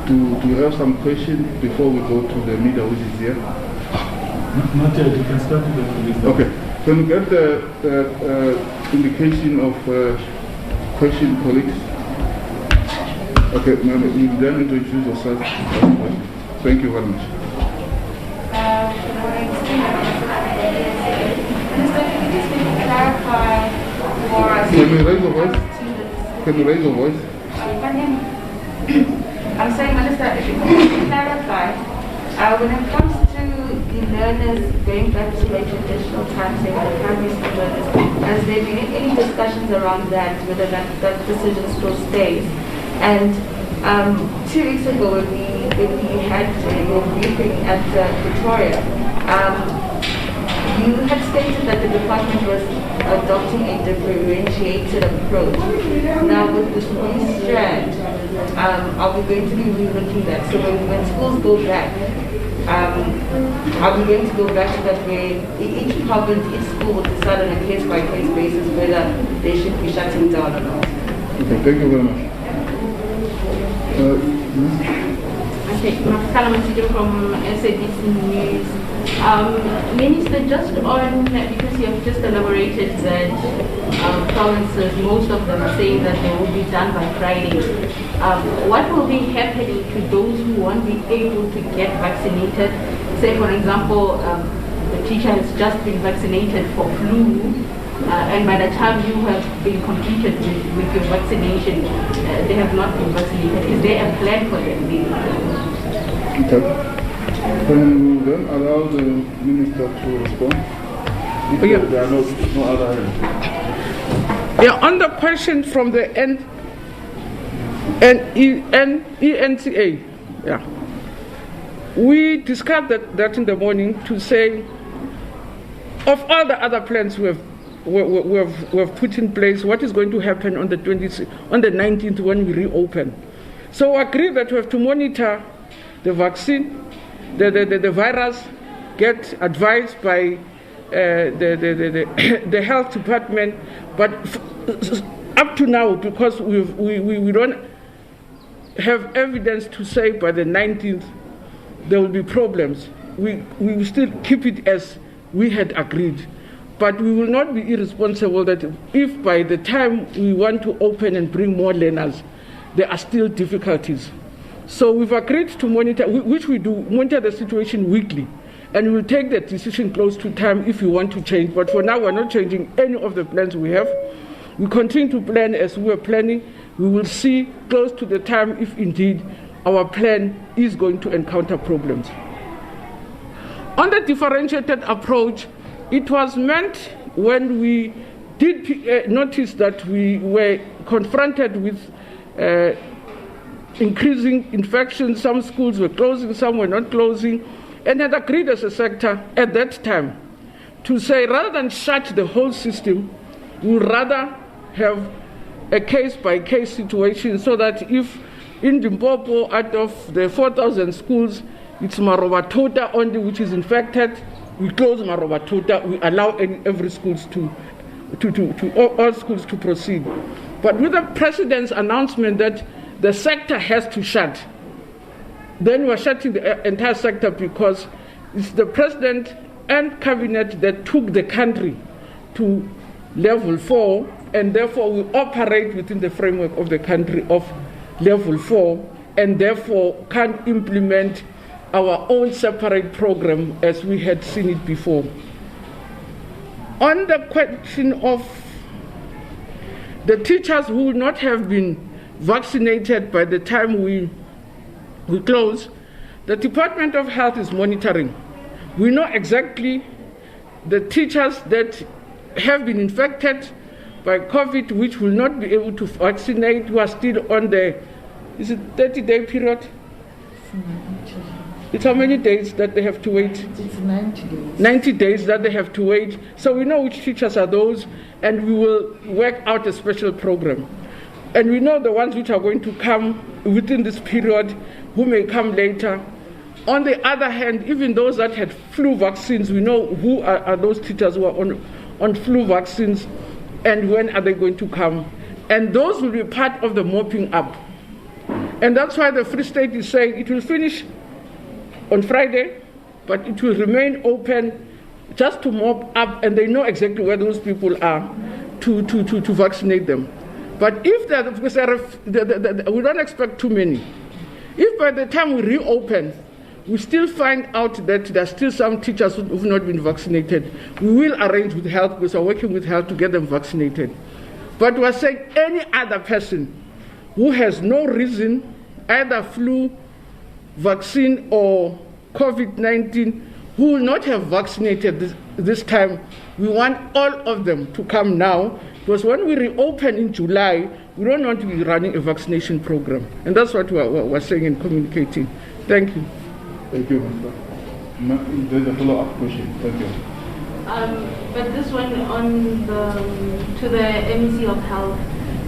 Do you have some questions before we go to the media which is here? Not yet, you can start with the list. Okay. Can we get the indication of question, colleagues? Okay, ma'am, you then introduce yourself. Thank you very much. Clarify for us. Can you raise your voice? Can you raise your voice? I'm saying, Minister, if you can clarify, when it comes to the learners going back to a traditional timetable, the primary school learners, has there been any discussions around that, whether that decision still stays? And 2 weeks ago, when we had your briefing at Victoria, you had stated that the department was adopting a differentiated approach. Now, with this new strand, are we going to be relooking that? So when schools go back, are we going to go back to that way? Each province, each school will decide on a case-by-case basis whether they should be shutting down or not. Okay, thank you very much. Okay, Supplementary from SABC News. Minister, just on, because you have just elaborated that provinces, most of them are saying that they will be done by Friday. What will be happening to those who won't be able to get vaccinated? Say, for example, the teacher has just been vaccinated for flu, and by the time you have been completed with your vaccination, they have not been vaccinated. Is there a plan for them? Okay. Can you then allow the minister to respond? If there are no other hands. Yeah, on the question from the ENCA, yeah, we discussed that in the morning to say, of all the other plans we have put in place, what is going to happen on the 19th when we reopen. So we agree that we have to monitor the vaccine, the virus, get advised by the health department, but up to now, because we don't have evidence to say by the 19th there will be problems, we will still keep it as we had agreed. But we will not be irresponsible that if by the time we want to open and bring more learners, there are still difficulties. So we've agreed to monitor, which we do, monitor the situation weekly. And we'll take that decision close to time if we want to change. But for now, we're not changing any of the plans we have. We continue to plan as we were planning. We will see close to the time if indeed our plan is going to encounter problems. On the differentiated approach, it was meant when we did notice that we were confronted with increasing infections. Some schools were closing, some were not closing, and had agreed as a sector at that time to say rather than shut the whole system, we would rather have a case-by-case situation so that if in Limpopo, out of the 4,000 schools, it's Marobatota only which is infected, we close Marobatota, we allow every schools all schools to proceed. But with the president's announcement that the sector has to shut, then we're shutting the entire sector because it's the president and cabinet that took the country to level 4, and therefore we operate within the framework of the country of level 4, and therefore can't implement our own separate program as we had seen it before. On the question of the teachers who would not have been vaccinated by the time we close, the Department of Health is monitoring. We know exactly the teachers that have been infected by COVID, which will not be able to vaccinate, who are still on the, is it 30-day period? It's how many days that they have to wait? It's 90 days. 90 days that they have to wait. So we know which teachers are those, and we will work out a special program. And we know the ones which are going to come within this period, who may come later. On the other hand, even those that had flu vaccines, we know who are those teachers who are on flu vaccines and when are they going to come. And those will be part of the mopping up. And that's why the Free State is saying it will finish on Friday, but it will remain open just to mop up, and they know exactly where those people are to vaccinate them. But if because we don't expect too many. If by the time we reopen, we still find out that there are still some teachers who have not been vaccinated, we will arrange with health, because we're working with health to get them vaccinated. But we're saying any other person who has no reason, either flu, vaccine, or COVID-19, who will not have vaccinated this time, we want all of them to come now, because when we reopen in July, we don't want to be running a vaccination program. And that's what we're saying and communicating. Thank you. Thank you, Mr. There's a follow-up question. Thank you. But this one to the MEC of Health.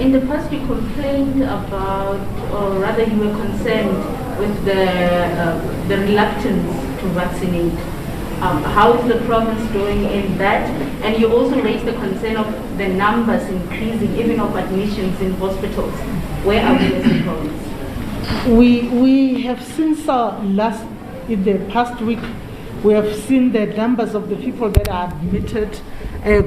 In the past, you complained about, or rather, you were concerned with the reluctance to vaccinate. How is the province doing in that? And you also raised the concern of the numbers increasing, even of admissions in hospitals. Where are we as a province? We have since in the past week, we have seen the numbers of the people that are admitted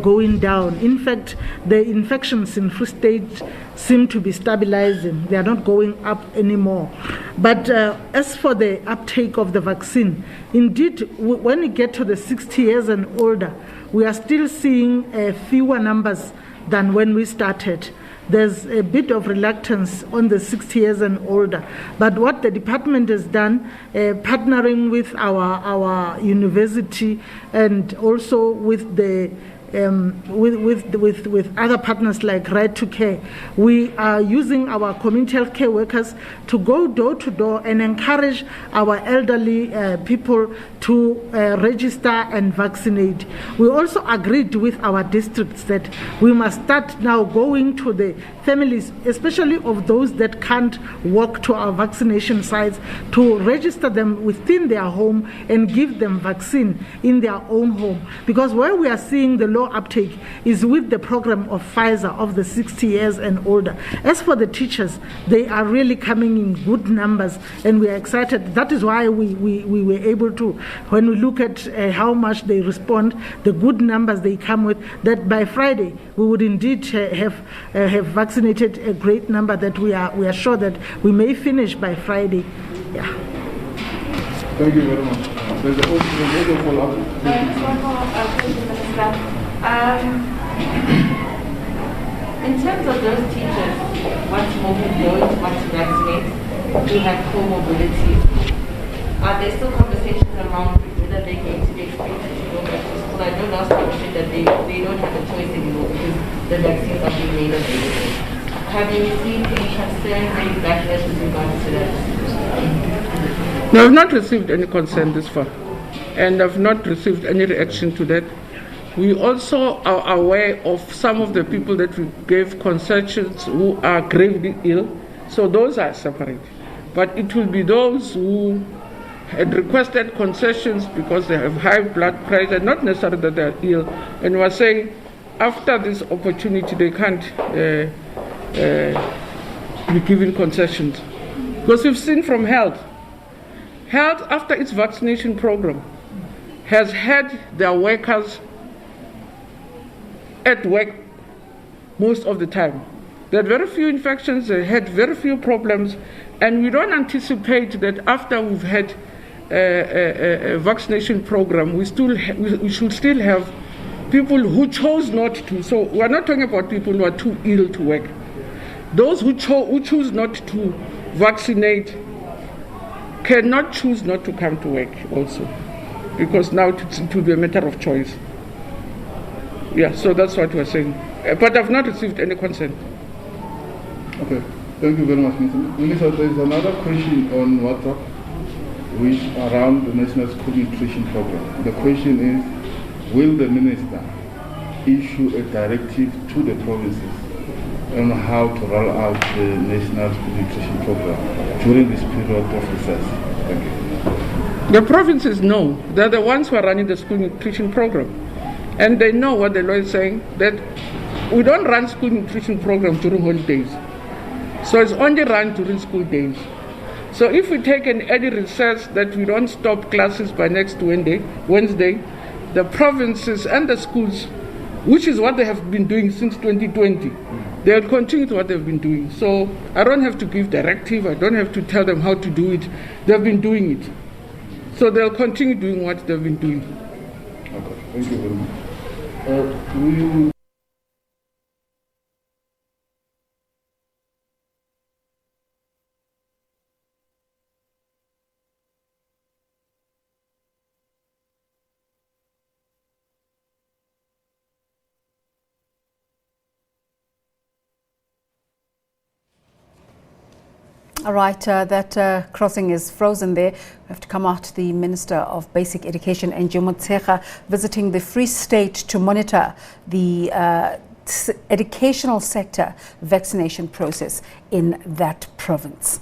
going down. In fact, the infections in Free State seem to be stabilizing. They are not going up anymore. But as for the uptake of the vaccine, indeed, when we get to the 60 years and older, we are still seeing fewer numbers than when we started. There's a bit of reluctance on the 60 years and older. But what the department has done, partnering with our university and also with the with other partners like Right to Care, we are using our community health care workers to go door to door and encourage our elderly people to register and vaccinate. We also agreed with our districts that we must start now going to the families, especially of those that can't walk to our vaccination sites, to register them within their home and give them vaccine in their own home. Because where we are seeing the low uptake is with the program of Pfizer of the 60 years and older. As for the teachers, they are really coming in good numbers, and we are excited. That is why we were able to, when we look at how much they respond, the good numbers they come with, that by Friday we would indeed have vaccinated a great number, that we are sure that we may finish by Friday. Yeah. Thank you very much. There's also follow-up. One more question, Minister. In terms of those teachers, once more who don't want to vaccinate, who have comorbidity, are there still conversations around whether they're going to be expected to go back to school? I know last time you said that they don't have a choice anymore because the vaccines are being made available. Have you received any concerns, any backlash with regards to that? No, I've not received any concern this far, and I've not received any reaction to that. We also are aware of some of the people that we gave concessions who are gravely ill, so those are separate. But it will be those who had requested concessions because they have high blood pressure, not necessarily that they are ill, and we're saying after this opportunity they can't be given concessions. Because we've seen from health after its vaccination program has had their workers at work most of the time. There are very few infections, they had very few problems, and we don't anticipate that after we've had a vaccination program, we should still have people who chose not to. So we're not talking about people who are too ill to work. Those who choose not to vaccinate cannot choose not to come to work also, because now it will be a matter of choice. Yeah, so that's what we're saying. But I've not received any consent. Okay, thank you very much, Mr. Minister. There is another question on WhatsApp, which around the National School Nutrition Program. The question is, will the Minister issue a directive to the provinces on how to roll out the National School Nutrition Program during this period of recess? Thank you. The provinces know. They're the ones who are running the school nutrition program. And they know what the law is saying, that we don't run school nutrition programs during holidays. So it's only run during school days. So if we take an early recess that we don't stop classes by next Wednesday, the provinces and the schools, which is what they have been doing since 2020, they'll continue to what they've been doing. So I don't have to give directive, I don't have to tell them how to do it. They've been doing it. So they'll continue doing what they've been doing. Okay, thank you very much. All right, that crossing is frozen there. We have to come out. The Minister of Basic Education, Angie Motshekga, visiting the Free State to monitor the educational sector vaccination process in that province.